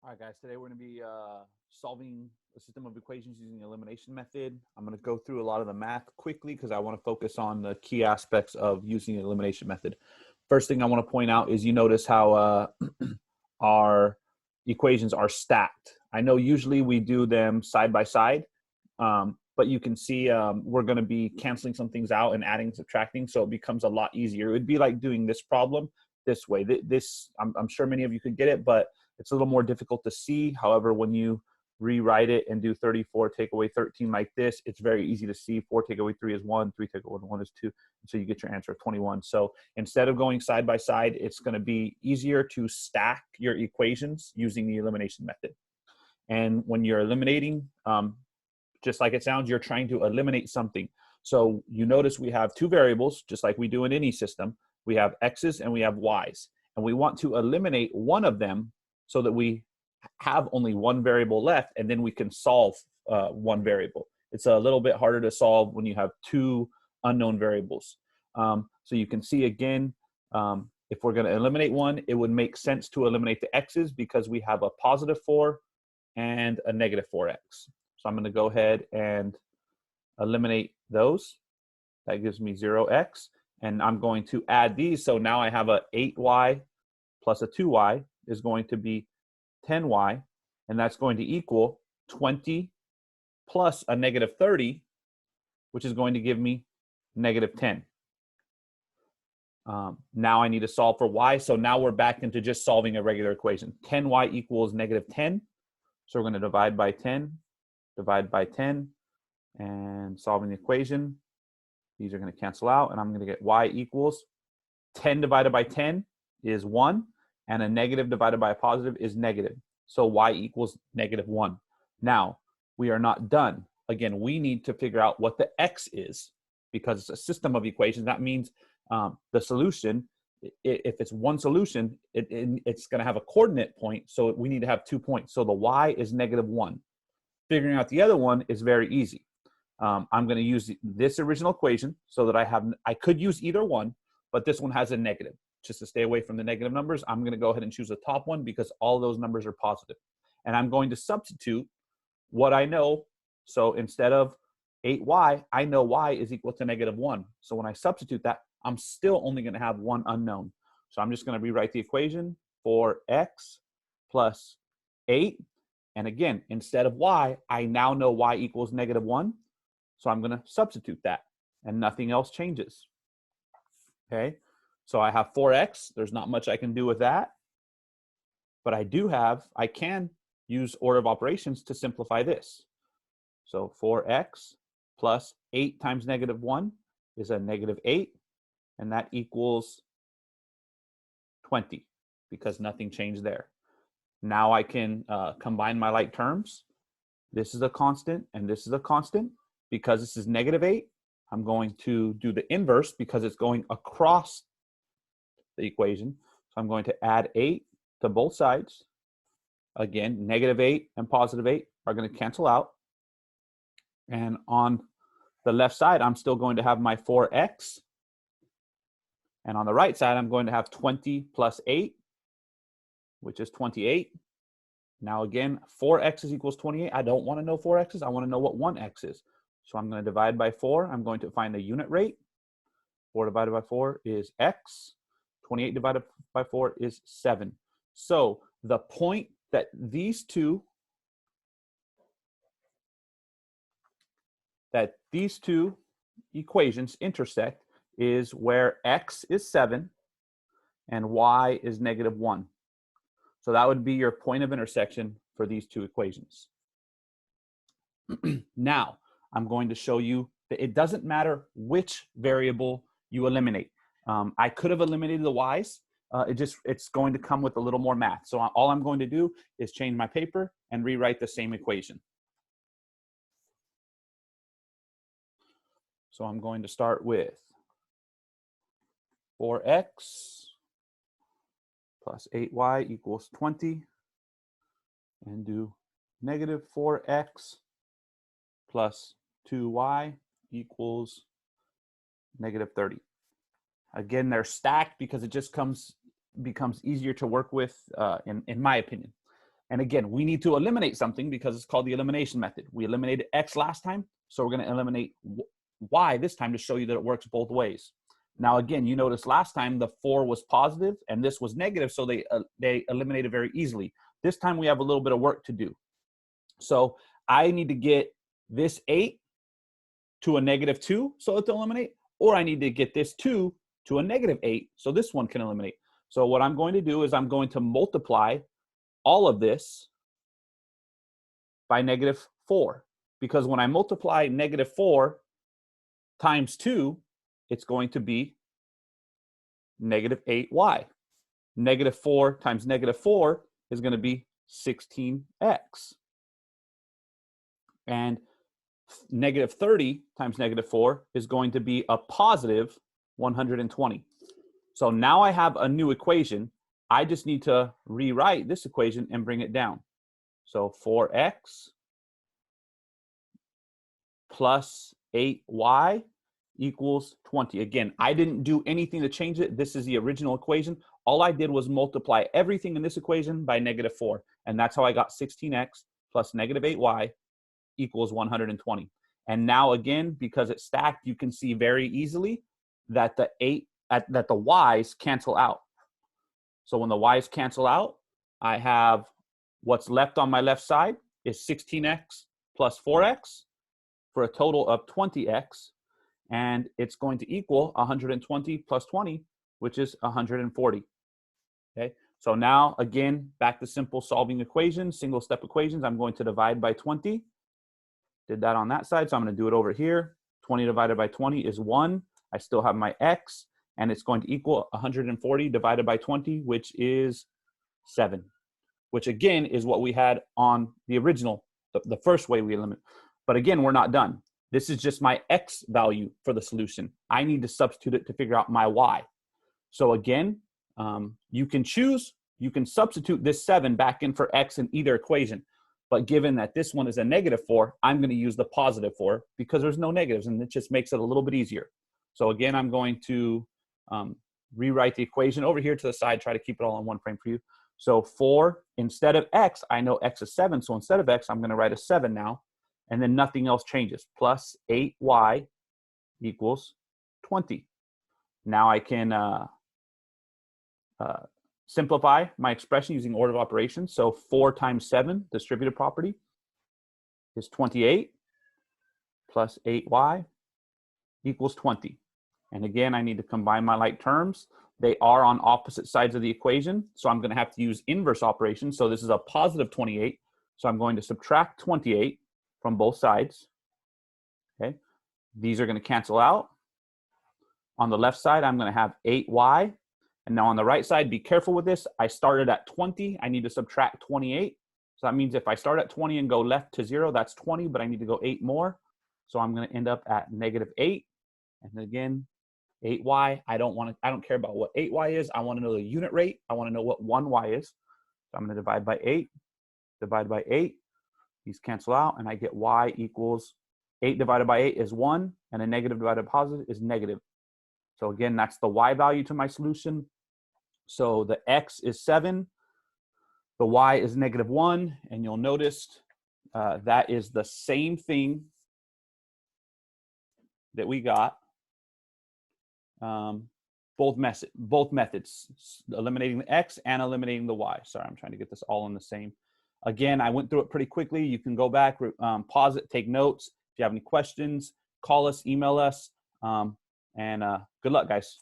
All right, guys, today we're going to be solving a system of equations using the elimination method. I'm going to go through a lot of the math quickly because I want to focus on the key aspects of using the elimination method. First thing I want to point out is you notice how our equations are stacked. I know usually we do them side by side, but you can see we're going to be canceling some things out and adding, subtracting, so it becomes a lot easier. It would be like doing this problem this way. I'm sure many of you could get it, but it's a little more difficult to see. However, when you rewrite it and do 34 take away 13 like this, it's very easy to see. 4 take away 3 is 1, 3 take away 1 is 2, and so you get your answer of 21. So instead of going side by side, it's going to be easier to stack your equations using the elimination method. And when you're eliminating, just like it sounds, you're trying to eliminate something. So you notice we have two variables, just like we do in any system. We have x's and we have y's, and we want to eliminate one of them so that we have only one variable left, and then we can solve one variable. It's a little bit harder to solve when you have two unknown variables. So you can see again, if we're going to eliminate one, it would make sense to eliminate the x's because we have a positive 4 and a negative 4x. So I'm going to go ahead and eliminate those. That gives me 0x, and I'm going to add these. So now I have a 8y plus a 2y is going to be 10y, and that's going to equal 20 plus a negative 30, which is going to give me negative 10. Now I need to solve for y, so now we're back into just solving a regular equation. 10y equals negative 10, so we're going to divide by 10, and solving the equation. These are going to cancel out, and I'm going to get y equals 10 divided by 10 is 1, and a negative divided by a positive is negative. So y equals negative 1. Now, we are not done. Again, we need to figure out what the x is because it's a system of equations. That means the solution, if it's one solution, it's going to have a coordinate point, so we need to have 2 points. So the y is negative 1. Figuring out the other one is very easy. I'm going to use this original equation so that I could use either one, but this one has a negative. Just to stay away from the negative numbers, I'm going to go ahead and choose the top one because all those numbers are positive. And I'm going to substitute what I know. So instead of 8y, I know y is equal to negative 1. So when I substitute that, I'm still only going to have one unknown. So I'm just going to rewrite the equation for x plus 8. And again, instead of y, I now know y equals negative 1. So I'm going to substitute that, and nothing else changes. Okay? So I have 4x. There's not much I can do with that. But I can use order of operations to simplify this. So 4x plus 8 times negative 1 is a negative 8. And that equals 20 because nothing changed there. Now I can combine my like terms. This is a constant and this is a constant. Because this is negative 8, I'm going to do the inverse because it's going across the equation. So I'm going to add 8 to both sides. Again, negative 8 and positive 8 are going to cancel out. And on the left side, I'm still going to have my 4x. And on the right side, I'm going to have 20 plus 8, which is 28. Now again, 4x equals 28. I don't want to know 4x's. I want to know what 1x is. So I'm going to divide by 4. I'm going to find the unit rate. 4 divided by 4 is x. 28 divided by 4 is 7. So the point that these two equations intersect is where x is 7 and y is negative 1. So that would be your point of intersection for these two equations. Now, I'm going to show you that it doesn't matter which variable you eliminate. I could have eliminated the y's. It's going to come with a little more math. So all I'm going to do is change my paper and rewrite the same equation. So I'm going to start with 4x plus 8y equals 20 and do negative 4x plus 2y equals negative 30. Again, they're stacked because it just becomes easier to work with, in my opinion. And again, we need to eliminate something because it's called the elimination method. We eliminated x last time, so we're going to eliminate y this time to show you that it works both ways. Now, again, you notice last time the 4 was positive and this was negative, so they eliminated very easily. This time we have a little bit of work to do. So I need to get this 8 to a -2 so it to eliminate, or I need to get this 2 to a -8 so this one can eliminate. So what I'm going to do is I'm going to multiply all of this by -4, because when I multiply -4 times 2, it's going to be -8y. -4 times -4 is going to be 16x. And -30 times -4 is going to be a positive 120. So now I have a new equation. I just need to rewrite this equation and bring it down. So 4x plus 8y equals 20. Again, I didn't do anything to change it. This is the original equation. All I did was multiply everything in this equation by -4. And that's how I got 16x plus -8y equals 120. And now again, because it's stacked, you can see very easily that the y's cancel out. So when the y's cancel out, I have what's left on my left side is 16x plus 4x for a total of 20x. And it's going to equal 120 plus 20, which is 140. Okay. So now, again, back to simple solving equations, single step equations. I'm going to divide by 20. Did that on that side, so I'm going to do it over here. 20 divided by 20 is 1. I still have my x, and it's going to equal 140 divided by 20, which is 7, which again is what we had on the original, the first way we eliminate. But again, we're not done. This is just my x value for the solution. I need to substitute it to figure out my y. So again, you can choose, you can substitute this 7 back in for x in either equation. But given that this one is a -4, I'm going to use the +4 because there's no negatives, and it just makes it a little bit easier. So again, I'm going to rewrite the equation over here to the side, try to keep it all on one frame for you. So 4, instead of x, I know x is 7. So instead of x, I'm going to write a 7 now. And then nothing else changes. Plus 8y equals 20. Now I can simplify my expression using order of operations. So 4 times 7, distributive property, is 28 plus 8y equals 20. And again, I need to combine my like terms. They are on opposite sides of the equation, so I'm going to have to use inverse operations. So this is a positive 28, so I'm going to subtract 28 from both sides. Okay, these are going to cancel out. On the left side, I'm going to have 8y. And now on the right side, be careful with this. I started at 20. I need to subtract 28. So that means if I start at 20 and go left to 0, that's 20, but I need to go 8 more. So I'm going to end up at -8. And again, 8y, I don't care about what 8y is. I want to know the unit rate. I want to know what 1y is. So I'm going to divide by 8, divide by 8. These cancel out, and I get y equals 8 divided by 8 is 1, and a negative divided by positive is negative. So again, that's the y value to my solution. So the x is 7, the y is -1, and you'll notice that is the same thing that we got. Both methods, eliminating the x and eliminating the y. Sorry, I'm trying to get this all in the same. Again, I went through it pretty quickly. You can go back, pause it, take notes. If you have any questions, call us, email us, and good luck, guys.